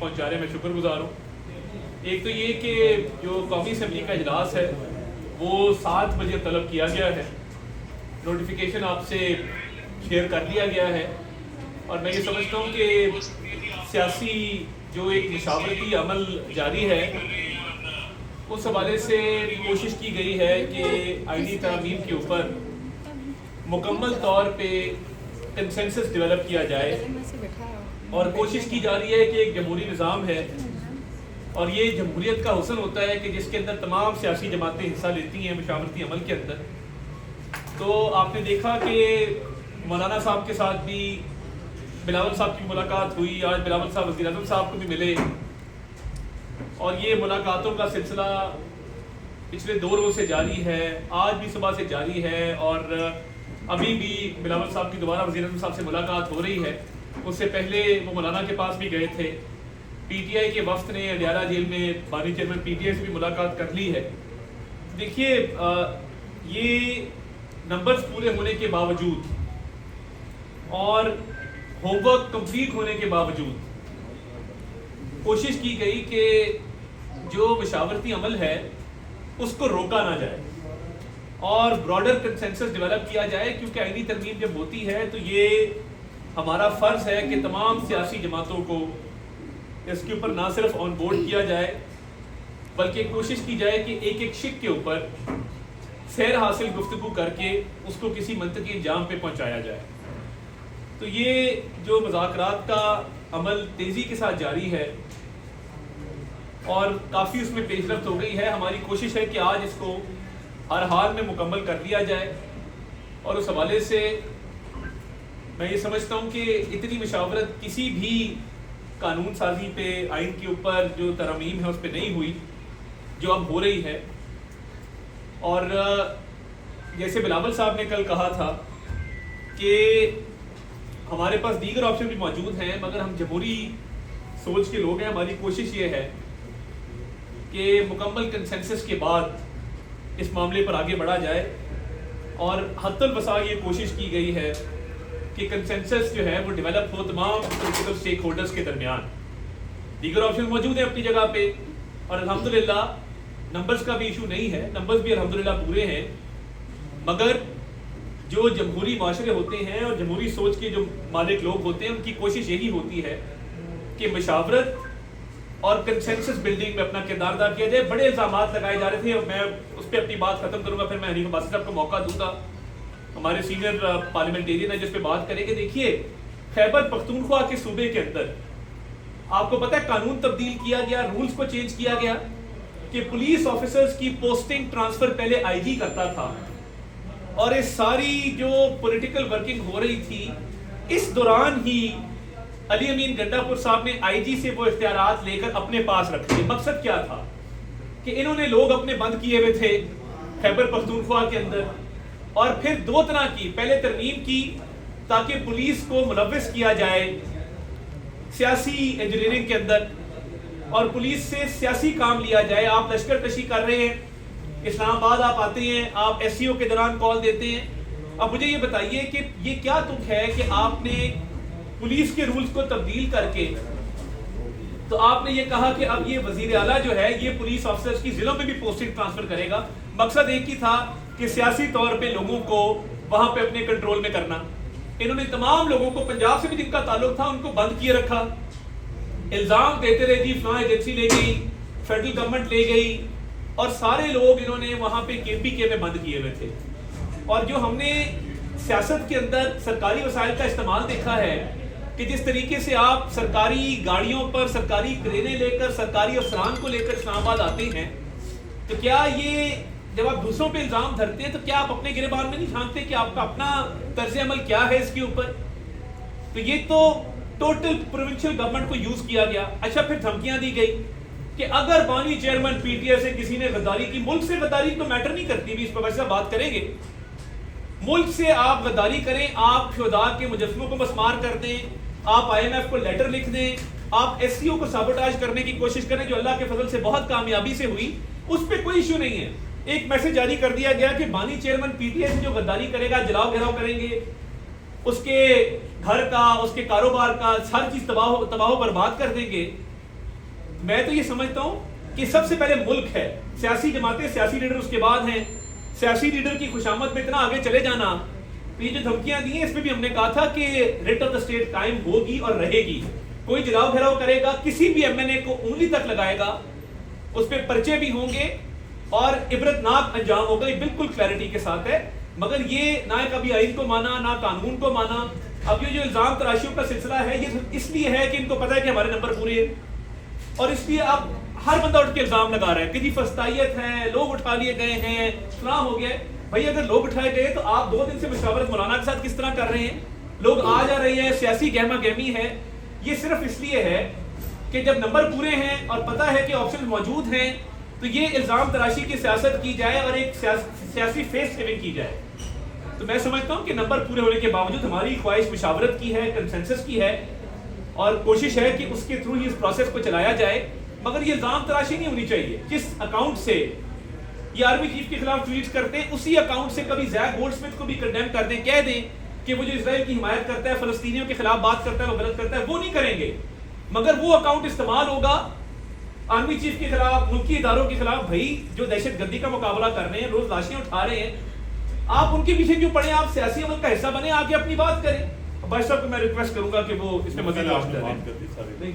پہنچانے میں شکر گزار ہوں۔ ایک تو یہ کہ جو قومی اسمبلی کا اجلاس ہے وہ 7 بجے طلب کیا گیا ہے، نوٹیفیکیشن آپ سے شیئر کر دیا گیا ہے، اور میں یہ سمجھتا ہوں کہ سیاسی جو ایک مشاورتی عمل جاری ہے اس حوالے سے کوشش کی گئی ہے کہ آئینی ترامیم کے اوپر مکمل طور پہ کنسنسس ڈیولپ کیا جائے، اور کوشش کی جا رہی ہے کہ ایک جمہوری نظام ہے اور یہ جمہوریت کا حسن ہوتا ہے کہ جس کے اندر تمام سیاسی جماعتیں حصہ لیتی ہیں مشاورتی عمل کے اندر۔ تو آپ نے دیکھا کہ مولانا صاحب کے ساتھ بھی بلاول صاحب کی ملاقات ہوئی، آج بلاول صاحب وزیر اعظم صاحب کو بھی ملے، اور یہ ملاقاتوں کا سلسلہ پچھلے 2 روز سے جاری ہے، آج بھی صبح سے جاری ہے، اور ابھی بھی بلاول صاحب کی دوبارہ وزیر اعظم صاحب سے ملاقات ہو رہی ہے۔ اس سے پہلے وہ مولانا کے پاس بھی گئے تھے، پی ٹی آئی کے وفد نے اڈیالہ جیل میں بانی چیئرمین پی ٹی آئی سے بھی ملاقات کر لی ہے۔ دیکھیے یہ نمبرز پورے ہونے کے باوجود اور ہوم ورک کمپلیٹ ہونے کے باوجود کوشش کی گئی کہ جو مشاورتی عمل ہے اس کو روکا نہ جائے اور براڈر کنسنسس ڈیولپ کیا جائے، کیونکہ آئینی ترمیم جب ہوتی ہے تو یہ ہمارا فرض ہے کہ تمام سیاسی جماعتوں کو اس کے اوپر نہ صرف آن بورڈ کیا جائے بلکہ کوشش کی جائے کہ ایک ایک شق کے اوپر سیر حاصل گفتگو کر کے اس کو کسی منطقی انجام پہ پہنچایا جائے۔ تو یہ جو مذاکرات کا عمل تیزی کے ساتھ جاری ہے اور کافی اس میں پیش رفت ہو گئی ہے، ہماری کوشش ہے کہ آج اس کو ہر حال میں مکمل کر لیا جائے، اور اس حوالے سے میں یہ سمجھتا ہوں کہ اتنی مشاورت کسی بھی قانون سازی پہ آئین کے اوپر جو ترامیم ہے اس پہ نہیں ہوئی جو اب ہو رہی ہے۔ اور جیسے بلاول صاحب نے کل کہا تھا کہ ہمارے پاس دیگر آپشن بھی موجود ہیں، مگر ہم جمہوری سوچ کے لوگ ہیں، ہماری کوشش یہ ہے کہ مکمل کنسنسس کے بعد اس معاملے پر آگے بڑھا جائے، اور حتی الوسع یہ کوشش کی گئی ہے کہ کنسنسس جو ہے وہ ڈیولپ ہو تمام پولیٹیکل سٹیک ہولڈرز کے درمیان۔ دیگر آپشن موجود ہیں اپنی جگہ پہ، اور الحمدللہ نمبرز کا بھی ایشو نہیں ہے، نمبرز بھی الحمدللہ پورے ہیں، مگر جو جمہوری معاشرے ہوتے ہیں اور جمہوری سوچ کے جو مالک لوگ ہوتے ہیں ان کی کوشش یہی ہوتی ہے کہ مشاورت اور کنسنسس بلڈنگ میں اپنا کردار ادا کیا جائے۔ بڑے الزامات لگائے جا رہے تھے، اور میں اس پہ اپنی بات ختم کروں گا، پھر میں حنیف عباسی صاحب کو موقع دوں گا، ہمارے سینئر پارلیمنٹیرین ہے جس پہ بات کریں گے۔ دیکھیے خیبر پختونخوا کے صوبے کے اندر آپ کو پتہ ہے قانون تبدیل کیا گیا، رولز کو چینج کیا گیا کہ پولیس آفیسرز کی پوسٹنگ ٹرانسفر پہلے آئی جی کرتا تھا، اور اس ساری جو پولیٹیکل ورکنگ ہو رہی تھی اس دوران ہی علی امین گنڈا پور صاحب نے آئی جی سے وہ اختیارات لے کر اپنے پاس رکھے۔ مقصد کیا تھا کہ انہوں نے لوگ اپنے بند کیے ہوئے تھے خیبر پختونخوا کے اندر، اور پھر 2 طرح کی، پہلے ترمیم کی تاکہ پولیس کو ملوث کیا جائے سیاسی انجینئرنگ کے اندر اور پولیس سے سیاسی کام لیا جائے۔ آپ لشکر کشی کر رہے ہیں، اسلام آباد آپ آتے ہیں، آپ ایس سی او کے دوران کال دیتے ہیں۔ اب مجھے یہ بتائیے کہ یہ کیا تک ہے کہ آپ نے پولیس کے رولز کو تبدیل کر کے تو آپ نے یہ کہا کہ اب یہ وزیر اعلیٰ جو ہے یہ پولیس آفیسرز کی ضلعوں میں بھی پوسٹنگ ٹرانسفر کرے گا۔ مقصد ایک ہی تھا کہ سیاسی طور پہ لوگوں کو وہاں پہ اپنے کنٹرول میں کرنا۔ انہوں نے تمام لوگوں کو پنجاب سے بھی جن کا تعلق تھا ان کو بند کیے رکھا، الزام دیتے رہے جی فلاں ایجنسی لے گئی، فیڈرل گورنمنٹ لے گئی، اور سارے لوگ انہوں نے وہاں پہ کے پی کے میں بند کیے ہوئے تھے۔ اور جو ہم نے سیاست کے اندر سرکاری وسائل کا استعمال دیکھا ہے کہ جس طریقے سے آپ سرکاری گاڑیوں پر سرکاری کرینے لے کر سرکاری افسران کو لے کر اسلام آباد آتے ہیں، تو کیا یہ جب آپ دوسروں پہ الزام دھرتے ہیں تو کیا آپ اپنے گریبان میں نہیں جھانکتے کہ آپ کا اپنا طرز عمل کیا ہے اس کے اوپر؟ تو یہ تو ٹوٹل پروونشل گورنمنٹ کو یوز کیا گیا۔ اچھا پھر دھمکیاں دی گئی کہ اگر بانی چیئرمین پی ٹی آئی سے کسی نے غداری کی، ملک سے غداری تو میٹر نہیں کرتی، بھی اس پر ویسے بات کریں گے، ملک سے آپ غداری کریں، آپ شہداء کے مجسموں کو مسمار کر دیں، آپ آئی ایم ایف کو لیٹر لکھ دیں، آپ ایس سی او کو سابوٹاج کرنے کی کوشش کریں جو اللہ کے فضل سے بہت کامیابی سے ہوئی، اس پہ کوئی ایشو نہیں ہے۔ ایک میسج جاری کر دیا گیا کہ بانی چیئرمین پی ٹی آئی سے جو غداری کرے گا، جلاؤ گھراؤ کریں گے، اس کے گھر کا، اس کے کاروبار کا ہر چیز تباہ و برباد کر دیں گے، میں تو یہ سمجھتا ہوں کہ سب سے پہلے ملک ہے، سیاسی جماعتیں، سیاسی لیڈر اس کے بعد ہیں. سیاسی لیڈر کی خوشامد میں اتنا آگے چلے جانا، تو یہ جو دھمکیاں دی ہیں اس میں بھی ہم نے کہا تھا کہ ریٹ آف دا اسٹیٹ قائم ہوگی اور رہے گی. کوئی جلاؤ گھیراؤ کرے گا، کسی بھی ایم این اے کو انگلی تک لگائے گا، اس پہ پرچے بھی ہوں گے اور عبرتناک انجام ہوگا. یہ بالکل کلیئرٹی کے ساتھ ہے. مگر یہ نہ کبھی آئین کو مانا نہ قانون کو مانا. اب یہ جو الزام تراشیوں کا سلسلہ ہے یہ اس لیے ہے کہ ان کو پتا ہے کہ ہمارے نمبر پورے ہیں، اور اس لیے اب ہر بندہ اٹھ کے الزام لگا رہا ہے کہ جی فسطائیت ہے، لوگ اٹھا لیے گئے ہیں، فلاں ہو گیا. بھائی اگر لوگ اٹھائے گئے تو آپ 2 دن سے مشاورت مولانا کے ساتھ کس طرح کر رہے ہیں؟ لوگ آ جا رہے ہیں، سیاسی گہما گہمی ہے. یہ صرف اس لیے ہے کہ جب نمبر پورے ہیں اور پتہ ہے کہ آپشن موجود ہیں تو یہ الزام تراشی کی سیاست کی جائے اور ایک سیاسی فیس سیونگ کی جائے. تو میں سمجھتا ہوں کہ نمبر پورے ہونے کے باوجود ہماری خواہش مشاورت کی ہے، کنسنسس کی ہے، اور کوشش ہے کہ اس کے تھرو ہی اس پروسیس کو چلایا جائے. مگر یہ الزام تراشی نہیں ہونی چاہیے. جس اکاؤنٹ سے یہ آرمی چیف کے خلاف ٹویٹ کرتے ہیں اسی اکاؤنٹ سے کبھی زیک گولڈ سمتھ کو بھی کنڈیم کر دیں، کہہ دیں کہ وہ جو اسرائیل کی حمایت کرتا ہے، فلسطینیوں کے خلاف بات کرتا ہے، وہ غلط کرتا ہے. وہ نہیں کریں گے، مگر وہ اکاؤنٹ استعمال ہوگا آرمی چیف کے خلاف، ملکی اداروں کے خلاف. بھائی جو دہشت گردی کا مقابلہ کر رہے ہیں، روز لاشیں اٹھا رہے ہیں، آپ ان کے پیچھے کیوں پڑے؟ آپ سیاسی عمل کا حصہ بنے، آگے اپنی بات کریں. بھائی صاحب کو میں ریکویسٹ کروں گا کہ وہ اس میں مزید بات کریں.